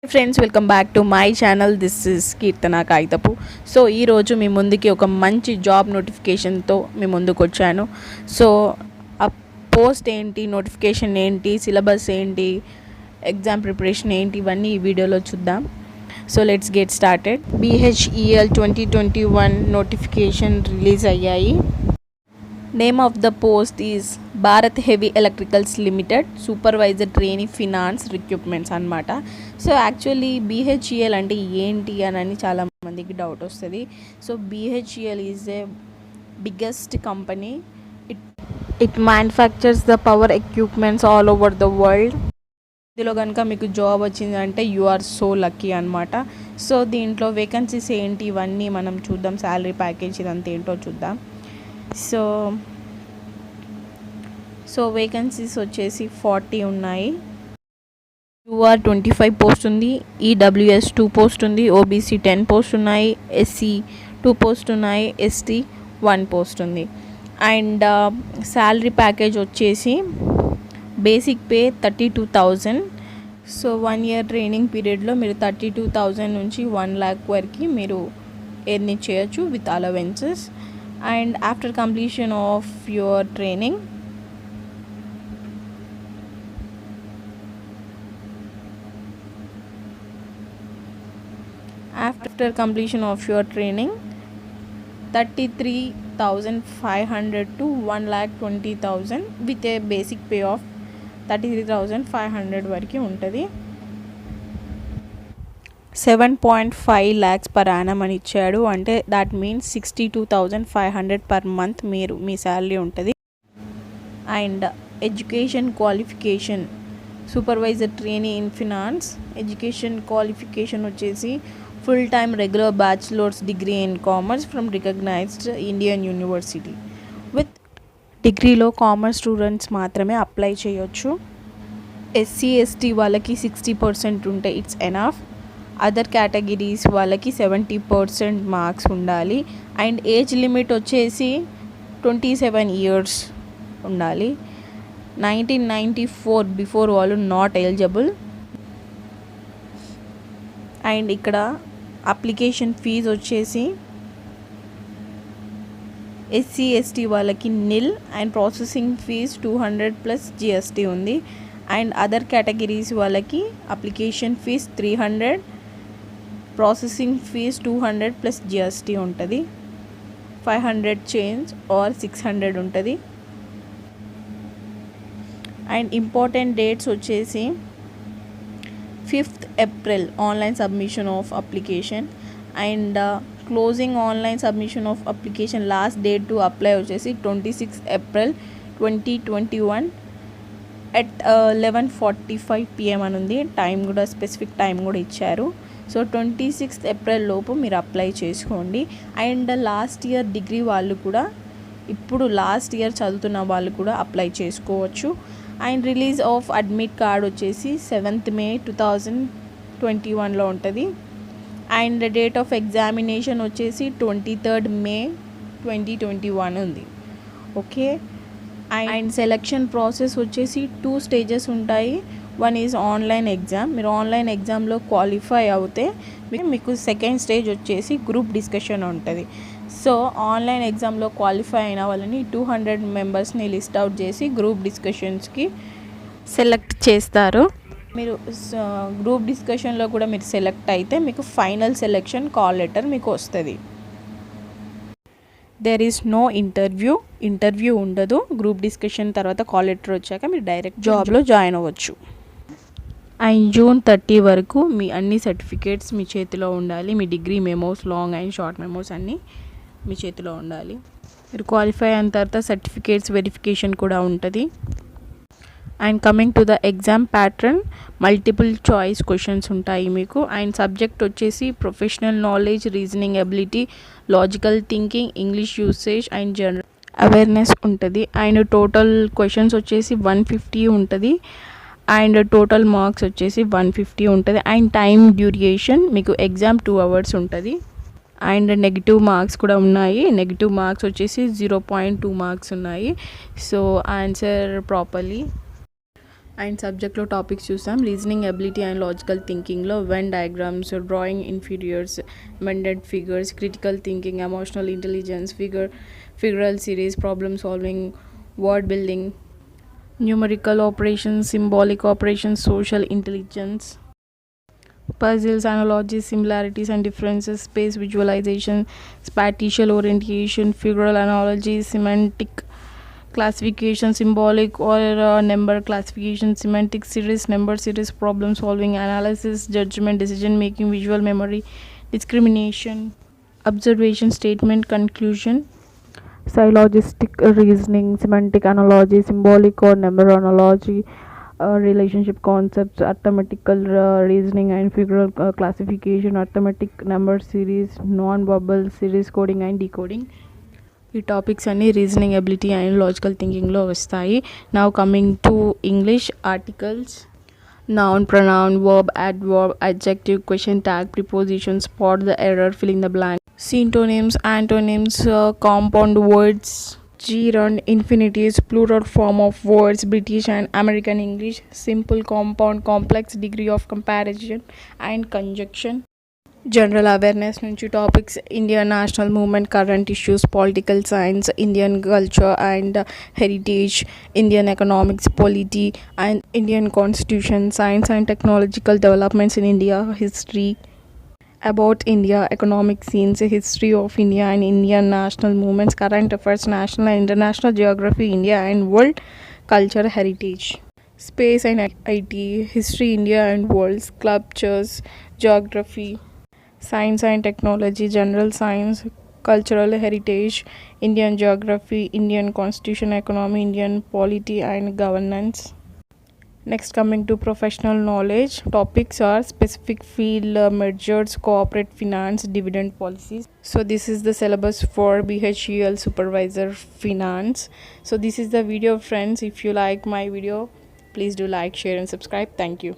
Friends, welcome back to my channel. This is Keerthana Kagitapu. So ఈరోజు మీ ముందుకి ఒక మంచి జాబ్ నోటిఫికేషన్తో మీ ముందుకు వచ్చాను. సో ఆ పోస్ట్ ఏంటి, నోటిఫికేషన్ ఏంటి, సిలబస్ ఏంటి, ఎగ్జామ్ ప్రిపరేషన్ ఏంటి, ఇవన్నీ ఈ వీడియోలో చూద్దాం. So let's get started. BHEL 2021 notification release అయ్యాయి. Name of the post is Bharat Heavy Electricals Limited supervisor trainee finance recruitments అనమాట. సో యాక్చువల్లీ BHEL అంటే ఏంటి అని చాలా మందికి డౌట్ వస్తుంది. So BHEL is a biggest company. It manufactures the power equipments all over the world. ఇందులో కనుక మీకు జాబ్ వచ్చిందంటే యు ఆర్ సో లక్కీ అనమాట. సో దీంట్లో వేకెన్సీస్ ఏంటి ఇవన్నీ మనం చూద్దాం. శాలరీ ప్యాకేజ్ ఇదంతా ఏంటో చూద్దాం. సో వేకెన్సీస్ వచ్చేసి 40 ఉన్నాయి. UR 25 పోస్ట్ ఉంది, EWS 2 పోస్ట్ ఉంది, OBC 10 పోస్ట్ ఉన్నాయి, SC 2 పోస్ట్ ఉన్నాయి, ST 1 పోస్ట్ ఉంది. అండ్ శాలరీ ప్యాకేజ్ వచ్చేసి basic pay 32,000. So 1 year training పీరియడ్లో మీరు 32,000 నుంచి 1 lakh వరకు మీరు ఎర్న్ చేయొచ్చు with allowances. And after completion of your training, after completion of your training 33,500 to 1,20,000 with a basic pay of 33,500 వరకు ఉంటుంది. 7.5 lakhs per annum అని ఇచ్చాడు. అంటే దాట్ మీన్స్ 62,500 per month మీరు మీ శాలరీ ఉంటుంది. And education qualification supervisor trainee in finance. Education qualification వచ్చేసి full time regular bachelor's degree in commerce from recognised Indian university. With డిగ్రీలో కామర్స్ స్టూడెంట్స్ మాత్రమే apply చేయొచ్చు. SC ST వాళ్ళకి 60% ఉంటే it's enough. Other categories వాళ్ళకి 70% marks ఉండాలి. And age limit వచ్చేసి 27 years ఉండాలి. 1994 బిఫోర్ వాళ్ళు నాట్ ఎలిజిబుల్. అండ్ ఇక్కడ అప్లికేషన్ ఫీజు వచ్చేసి SC ST వాళ్ళకి nil and processing fee 200 plus GST ఉంది. అండ్ అదర్ కేటగిరీస్ వాళ్ళకి application fee 300, processing fee 200 plus GST ఉంటుంది. 500 చేంజ్ ఆర్ 600 ఉంటుంది. అండ్ ఇంపార్టెంట్ డేట్స్ వచ్చేసి 5th April online submission of application. And closing online submission of application last date to apply వచ్చేసి 26th April 2021 at 11:45 PM అని ఉంది. Time కూడా specific time కూడా ఇచ్చారు. So 26th April లోపు మీరు అప్లై చేసుకోండి. అండ్ లాస్ట్ ఇయర్ డిగ్రీ వాళ్ళు కూడా, ఇప్పుడు లాస్ట్ ఇయర్ చదువుతున్న వాళ్ళు కూడా అప్లై చేసుకోవచ్చు. And release of admit card వచ్చేసి 7th May 2021లో ఉంటుంది. అండ్ డేట్ ఆఫ్ ఎగ్జామినేషన్ వచ్చేసి 23rd May 2021 ఉంది. ఓకే. అండ్ సెలెక్షన్ ప్రాసెస్ వచ్చేసి 2 stages ఉంటాయి. 1 is ఆన్లైన్ ఎగ్జామ్. మీరు ఆన్లైన్ ఎగ్జామ్లో క్వాలిఫై అవుతే మీకు సెకండ్ స్టేజ్ వచ్చేసి గ్రూప్ డిస్కషన్ ఉంటుంది. సో ఆన్లైన్ ఎగ్జామ్లో క్వాలిఫై అయిన వాళ్ళని 200 మెంబర్స్ని లిస్ట్ అవుట్ చేసి గ్రూప్ డిస్కషన్స్కి సెలెక్ట్ చేస్తారు. మీరు గ్రూప్ డిస్కషన్లో కూడా మీరు సెలెక్ట్ అయితే మీకు ఫైనల్ సెలెక్షన్ కాల్ లెటర్ మీకు వస్తుంది. దెర్ ఈస్ నో ఇంటర్వ్యూ ఉండదు. గ్రూప్ డిస్కషన్ తర్వాత కాల్ లెటర్ వచ్చాక మీరు డైరెక్ట్ జాబ్లో జాయిన్ అవ్వచ్చు. అండ్ June 30 వరకు మీ అన్ని సర్టిఫికేట్స్ మీ చేతిలో ఉండాలి. మీ degree memos, long and short memos అన్నీ మీ చేతిలో ఉండాలి. మీరు క్వాలిఫై అయిన తర్వాత సర్టిఫికేట్స్ వెరిఫికేషన్ కూడా ఉంటుంది. And coming to the exam pattern, multiple choice questions ఉంటాయి మీకు. అండ్ సబ్జెక్ట్ వచ్చేసి professional knowledge, reasoning ability, logical thinking, English usage and general awareness ఉంటుంది. అండ్ టోటల్ క్వశ్చన్స్ వచ్చేసి 150 ఉంటుంది. అండ్ టోటల్ మార్క్స్ వచ్చేసి 150 ఉంటుంది. అండ్ టైమ్ డ్యూరేషన్ మీకు exam 2 hours ఉంటుంది. అండ్ నెగిటివ్ మార్క్స్ కూడా ఉన్నాయి. నెగిటివ్ మార్క్స్ వచ్చేసి 0.2 marks ఉన్నాయి. So answer properly. అండ్ సబ్జెక్ట్లో టాపిక్స్ చూసాం. రీజనింగ్ ఎబిలిటీ అండ్ లాజికల్ థింకింగ్లో Venn diagrams, drawing inferences, mended figures, critical thinking, emotional intelligence, figural series, problem solving, word building, numerical operations, symbolic operations, social intelligence, puzzles, analogies, similarities and differences, space visualization, spatial orientation, figural analogy, semantic classification, symbolic or number classification, semantic series, number series, problem solving, analysis, judgment, decision making, visual memory, discrimination, observation, statement, conclusion, syllogistic reasoning, semantic analogy, symbolic or number analogy, relationship concepts, arithmetical reasoning and figural classification, arithmetic number series, non-verbal series coding and decoding. ఈ topics అన్నీ reasoning ability and logical థింకింగ్లో వస్తాయి. Now coming to English articles. Noun, pronoun, verb, adverb, adjective, question tag, preposition, spot the error, fill in the blank. Synonyms, antonyms, compound words, gerund, infinitives, plural form of words, British and American English, simple, compound, complex, degree of comparison and conjunction. General awareness nunchi topics: Indian national movement, current issues, political science, Indian culture and heritage, Indian economics, polity and Indian constitution, science and technological developments in India, history about India, economic scenes, history of India and Indian national movements, current affairs, national and international geography, India and world culture, heritage, space and IT, history, India and world, sculptures, geography, science and technology, general science, cultural heritage, Indian geography, Indian constitution, economy, Indian polity and governance. Next, coming to professional knowledge, topics are specific field, mergers, corporate finance, dividend policies. So this is the syllabus for BHEL supervisor finance. So this is the video, friends. If you like my video, please do like, share and subscribe. Thank you.